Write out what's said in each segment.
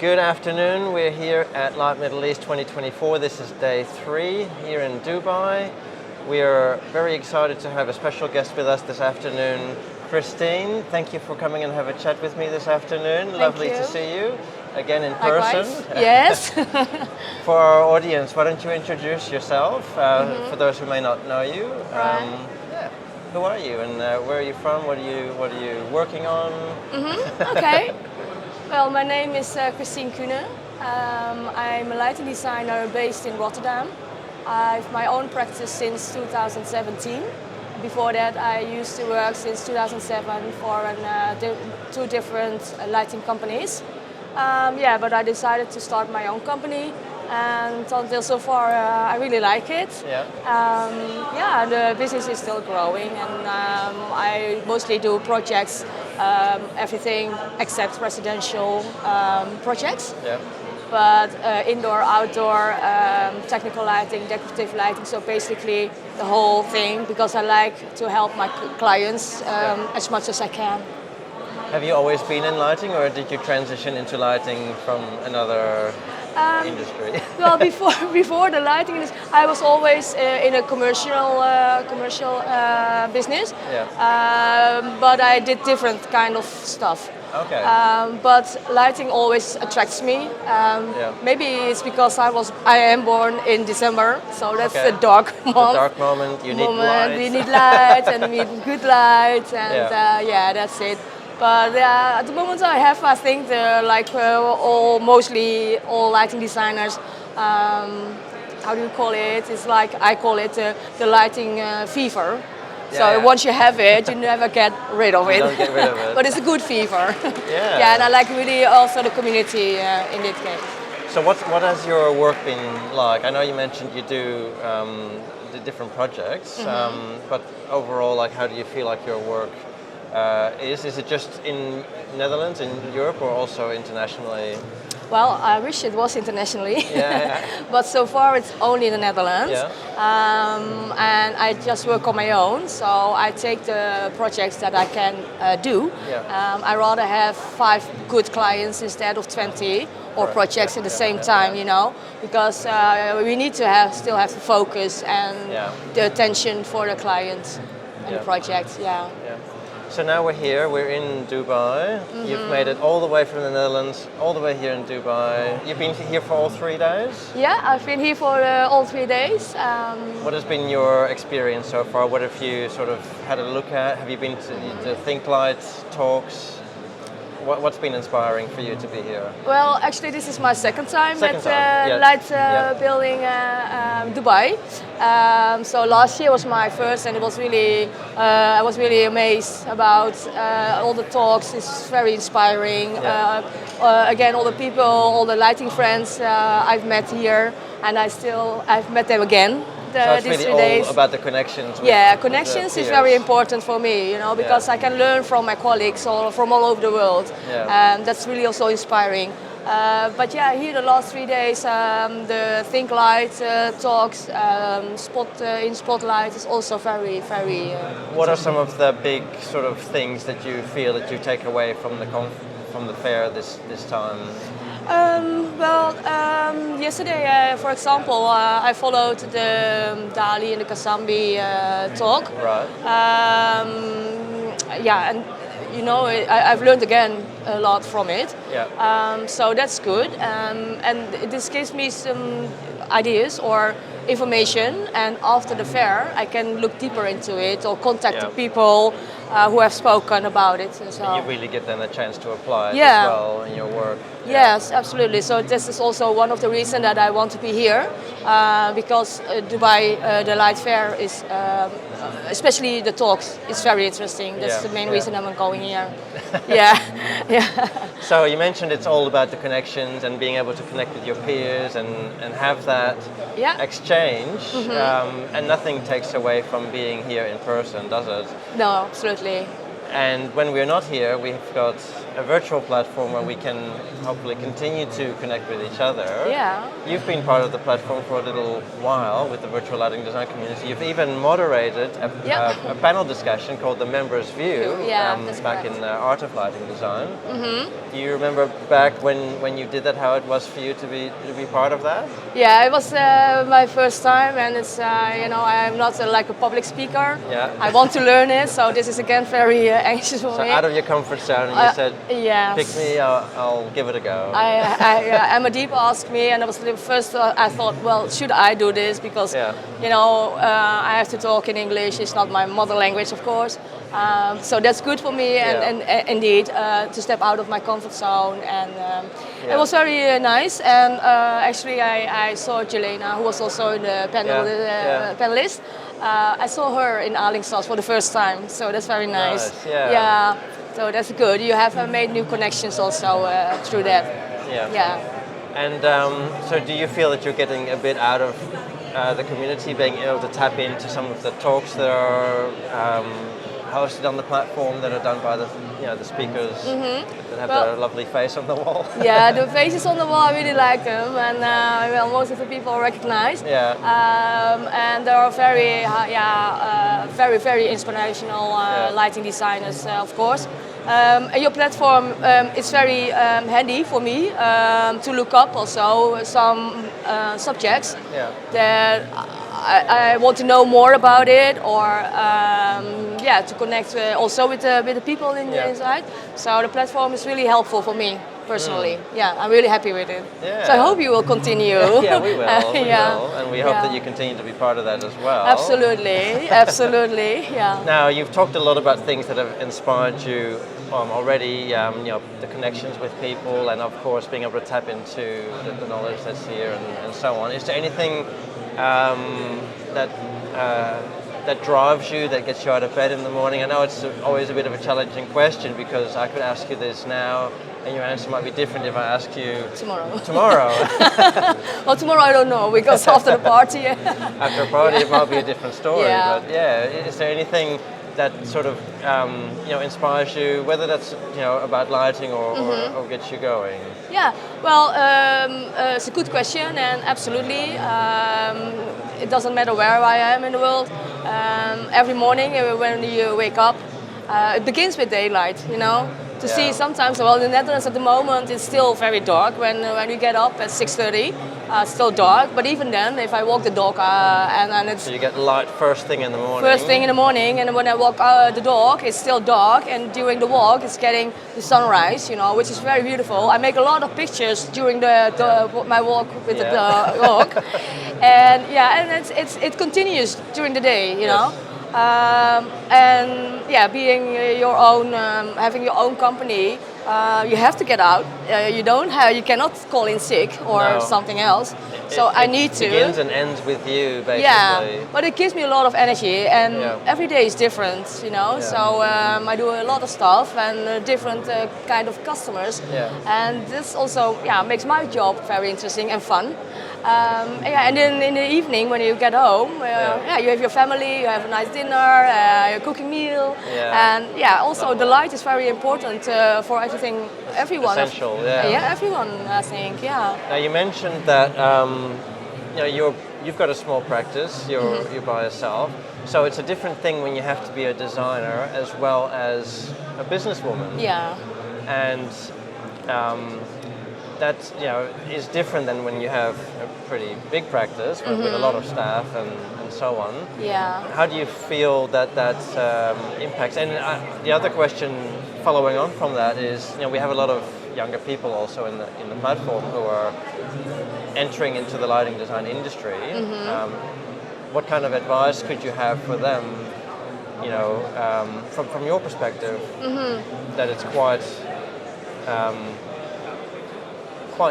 Good afternoon. We're here at Light Middle East 2024. This is day 3 here in Dubai. We are very excited to have a special guest with us this afternoon, Christine. Thank you for coming and have a chat with me this afternoon. Lovely to see you again in person. Yes. For our audience, why don't you introduce yourself for those who may not know you? Who are you and where are you from? What are you working on? Okay. Well, my name is Christine Kuhne. I'm a lighting designer based in Rotterdam. I have my own practice since 2017. Before that, I used to work since 2007 for two different lighting companies. But I decided to start my own company, and until so far, I really like it. The business is still growing, and I mostly do projects, everything except residential projects. But indoor, outdoor, technical lighting, decorative lighting, so basically the whole thing, because I like to help my clients as much as I can. Have you always been in lighting, or did you transition into lighting from another industry? Well, before the lighting industry, I was always in a commercial business, but I did different kind of stuff. Okay. But lighting always attracts me. Maybe it's because I am born in December, so that's the dark month. The dark moment. You need light. We need light, and we need good light, and that's it. But at the moment I think mostly all lighting designers, how do you call it? It's like, I call it the lighting fever. Once you have it, you never get rid of it. You don't get rid of it. But it's a good fever. And I like really also the community in this case. So what has your work been like? I know you mentioned you do the different projects, but overall, like, how do you feel like your work is it just in Netherlands, in Europe, or also internationally? Well, I wish it was internationally, but so far it's only in the Netherlands. And I just work on my own, so I take the projects that I can do. I rather have 5 good clients instead of 20 projects at the same time, you know, because we need to still have the focus and the attention for the clients and the projects. So now we're in Dubai. You've made it all the way from the Netherlands, all the way here in Dubai. You've been here for all 3 days? Yeah, I've been here for all 3 days. What has been your experience so far? What have you sort of had a look at? Have you been to the Think Light talks? What's been inspiring for you to be here? Well, actually, this is my second time at Light Building Dubai. So last year was my first, and it was really, I was really amazed about all the talks. It's very inspiring. Again, all the people, all the lighting friends I've met here, and I've met them again. So it's really all about the connections. Connections is very important for me, you know, because I can learn from my colleagues from all over the world. That's really also inspiring. But here the last 3 days, the Think Light talks, in Spotlight is also very, very. What are some of the big sort of things that you feel that you take away from the fair this time? Yesterday, for example, I followed the Dali and the Kasambi talk. Right. And you know, I've learned again a lot from it. So that's good, and this gives me some ideas or information, and after the fair I can look deeper into it or contact the people who have spoken about it. So and you really get then a chance to apply it as well in your work. Yes, absolutely. So this is also one of the reasons that I want to be here, because Dubai, the Light Fair is, especially the talks, is very interesting. That's the main reason I'm going here. So you mentioned it's all about the connections and being able to connect with your peers and have that exchange, and nothing takes away from being here in person, does it? No, absolutely. And when we're not here, we've got a virtual platform where we can hopefully continue to connect with each other. Yeah. You've been part of the platform for a little while with the virtual lighting design community. You've even moderated a panel discussion called The Members View back in Art of Lighting Design. Do you remember back when you did that, how it was for you to be part of that? Yeah, it was my first time, and it's I'm not like a public speaker. Yeah. I want to learn it, so this is again very anxious for me. So out of your comfort zone, and you said, yes. Pick me, I'll give it a go. Amadeep asked me, and it was the first I thought, well, should I do this? Because I have to talk in English. It's not my mother language, of course. So that's good for me, and indeed to step out of my comfort zone. And it was very nice. And actually, I saw Jelena, who was also in the panel, panelist. I saw her in Arlington for the first time, so that's very nice. Yeah. So that's good. You have made new connections also through that. Yeah. And so do you feel that you're getting a bit out of the community, being able to tap into some of the talks that are hosted on the platform that are done by the speakers that have their lovely face on the wall? Yeah, the faces on the wall, I really like them, and most of the people are recognized. Yeah. And there are very, very inspirational lighting designers, of course. Your platform is very handy for me to look up also some subjects that I want to know more about it, or to connect also with the people inside. So the platform is really helpful for me personally. Yeah, I'm really happy with it. Yeah. So I hope you will continue. Yeah, we will. We will, and we hope that you continue to be part of that as well. Absolutely, absolutely. Yeah. Now, you've talked a lot about things that have inspired you already. The connections with people, and of course, being able to tap into the knowledge that's here, and so on. Is there anything that drives you, that gets you out of bed in the morning? I know it's always a bit of a challenging question, because I could ask you this now and your answer might be different if I ask you tomorrow. Well, tomorrow I don't know, because after the party. After a party it might be a different story. Yeah. But is there anything that sort of inspires you, whether that's about lighting or gets you going? Yeah, well, it's a good question, and absolutely, it doesn't matter where I am in the world. Every morning when you wake up, it begins with daylight. To see sometimes, well, in the Netherlands at the moment it's still very dark when you get up at 6:30. It's still dark, but even then, if I walk the dog and it's... So you get light first thing in the morning? First thing in the morning, and when I walk the dog, it's still dark, and during the walk, it's getting the sunrise, which is very beautiful. I make a lot of pictures during my walk with the dog, and it continues during the day, being your own, having your own company, you have to get out. You cannot call in sick or something else. So I need to. It begins and ends with you, basically. Yeah, but it gives me a lot of energy, and every day is different, So I do a lot of stuff and different kind of customers, and this also makes my job very interesting and fun. And then in the evening when you get home, you have your family, you have a nice dinner, a cooking meal, and also the light is very important for everyone. Essential, everyone, I think, Now you mentioned that you've got a small practice, you're by yourself, so it's a different thing when you have to be a designer as well as a businesswoman. Yeah. And that is different than when you have a pretty big practice with a lot of staff and so on. Yeah. How do you feel that impacts? And the other question following on from that is, we have a lot of younger people also in the platform who are entering into the lighting design industry. What kind of advice could you have for them? From your perspective, that it's quite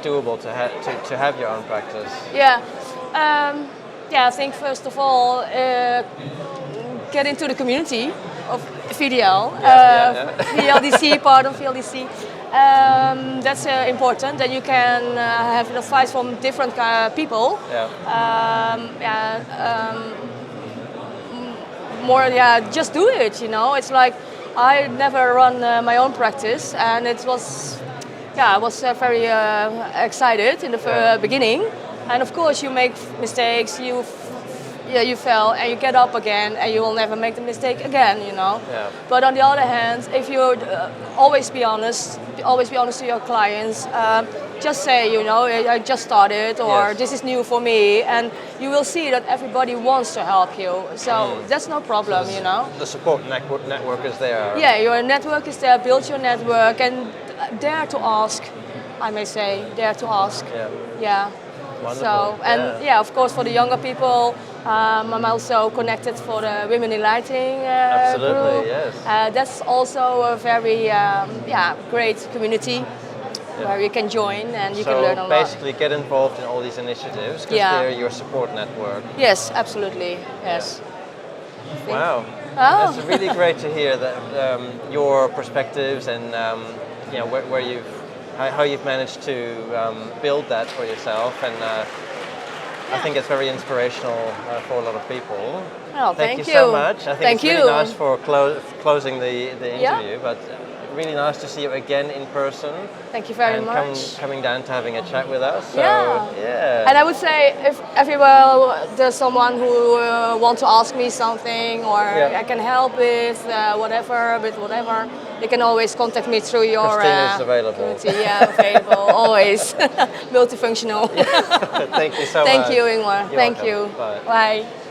doable to have your own practice. I think first of all, get into the community of VDL, VLDC, part of VLDC. That's important. Then you can have advice from different people. Just do it. It's like I never run my own practice, and it was, I was very excited in the beginning. And of course, you make mistakes, you fail, and you get up again, and you will never make the mistake again, you know. Yeah. But on the other hand, if you always be honest to your clients. Just say, you know, I just started, or yes. this is new for me, and you will see that everybody wants to help you. So that's no problem, so you know. The support network is there. Yeah, your network is there. Build your network and dare to ask. I may say, dare to ask. Yeah. Yeah. Wonderful. So, and yeah, of course, for the younger people, I'm also connected for the Women in Lighting Absolutely, group. yes. That's also a very great community where you can join and you can learn a lot. So basically get involved in all these initiatives because they're your support network. Yes, absolutely, yes. Yeah. Wow. Oh. It's really great to hear that your perspectives and you know how you've managed to build that for yourself, and I think it's very inspirational for a lot of people. Oh, thank you so much. I think it's really nice for closing the interview, but really nice to see you again in person. Thank you very much. Coming down to having a chat with us. So, yeah. And I would say if everywhere there's someone who wants to ask me something or I can help with whatever, you can always contact me through your Christine is available. community. Yeah, available, always. Multifunctional. Thank you so much. Thank you, Ingmar. You're Thank welcome. you. Bye. Bye.